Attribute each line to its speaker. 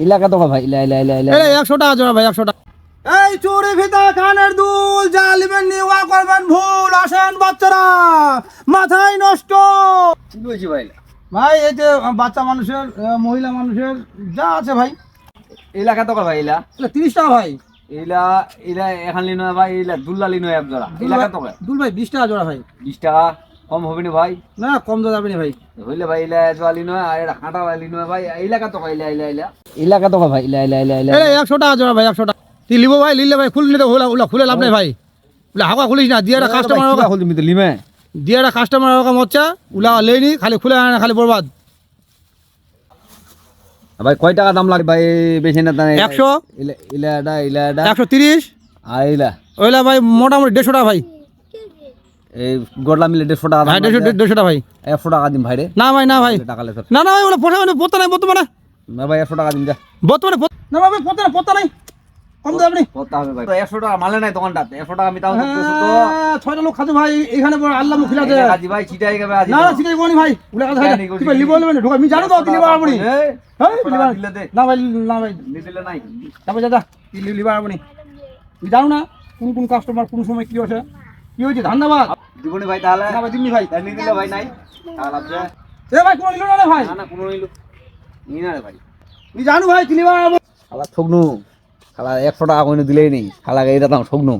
Speaker 1: এলাকা তো ভাই, ইলা ইলা ইলা ইলা।
Speaker 2: 100 টাকা জোড়া ভাই, 100 টাকা। এই চুরি ফিতা কানের দুল যা নেবেন নিওয়া করবেন ভুল। আসেন বাচ্চারা, মাথায় নষ্ট।
Speaker 1: কি বলছি ভাই?
Speaker 2: ভাই এই যে বাচ্চা মানুষের, মহিলা মানুষের যা আছে ভাই।
Speaker 1: এলাকা তো ভাই, ইলা
Speaker 2: 30 টাকা ভাই।
Speaker 1: ইলা ইলা এখন লিনো ভাই, ইলা দুল্লা লিনো এক জোড়া। এলাকা তো
Speaker 2: দুল ভাই 20 টাকা জোড়া ভাই।
Speaker 1: 20 টাকা কম হবে না ভাই?
Speaker 2: না কম তো যাবে না ভাই।
Speaker 1: হইলে ভাই ইলা জোড়া লিনো আর এটা কাঁটা লিনো ভাই। এলাকা তো ইলা ইলা ইলা এলাকা তো ভাই, ইলা ইলা ইলা ইলা।
Speaker 2: 100 টাকা জোড়া ভাই, 100 টাকা। তুই লিবো ভাই, লিলে ভাই খুলে নিতে ওলা খুলে লাভ নাই ভাই। ওলা হাওয়া খুলিস না, দিয়ে কাস্টমার
Speaker 1: কিবা হল তুমি তো লিমে
Speaker 2: দিয়ে কাস্টমার মচ্চা ওলা লেনি, খালি খুলে আনে, খালি বরবাদ।
Speaker 1: ভাই কয় টাকা দাম লাগে ভাই? বেশি না তাই
Speaker 2: 100
Speaker 1: ইলা ইলা এটা ইলা এটা
Speaker 2: 130
Speaker 1: আর ইলা
Speaker 2: ওইলা ভাই মোটামুটি 150 টাকা ভাই।
Speaker 1: এই গোড়লা মিলে 150 টাকা দাম।
Speaker 2: ভাই 150 টাকা ভাই।
Speaker 1: 100 টাকা দিন ভাই রে।
Speaker 2: না ভাই, না ভাই,
Speaker 1: টাকা লে তোর
Speaker 2: না না ভাই, ওলা পয়সা মানে পড়তে নাই বর্তমানে।
Speaker 1: না ভাই 100 টাকা দিন যা।
Speaker 2: বর্তমানে না ভাই, পড়তে নাই, কম দাম নেই।
Speaker 1: কত হবে ভাই? 100 টাকা মালে নাই দোকানটাতে। 100 টাকা আমি তাও দিতেছি তো।
Speaker 2: 6টা লোক খাচ্ছে ভাই এখানে, আল্লাহ মুখ খিলাতে।
Speaker 1: আজি ভাই চিটাই গবে আজি।
Speaker 2: না না চিটাই বনি ভাই, ওলা কথা কি ভাই লিবো নেবেন ঢোকা আমি জানো তো কি লিবো আপনি। হ্যাঁ
Speaker 1: দিলে দে।
Speaker 2: না ভাই, না ভাই
Speaker 1: দিলে নাই।
Speaker 2: তারপর দাদা কি লিবো আপনি, তুমি জানো না কোন কাস্টমার কোন সময় কি হচ্ছে, কি হয়েছে। ধন্যবাদ
Speaker 1: দিবনি ভাই তাহলে।
Speaker 2: না ভাই দিমনি ভাই।
Speaker 1: নি দিলে ভাই নাই। আর আপনি
Speaker 2: এ ভাই কোন নিলো না রে ভাই।
Speaker 1: না না কোনো নিলো নি না রে ভাই।
Speaker 2: তুমি জানো ভাই কি লিবো।
Speaker 1: শালা ঠকনু। শালা 100 টাকা কইনে দিলেই নেই। শালা এইটা দাম ঠকনু।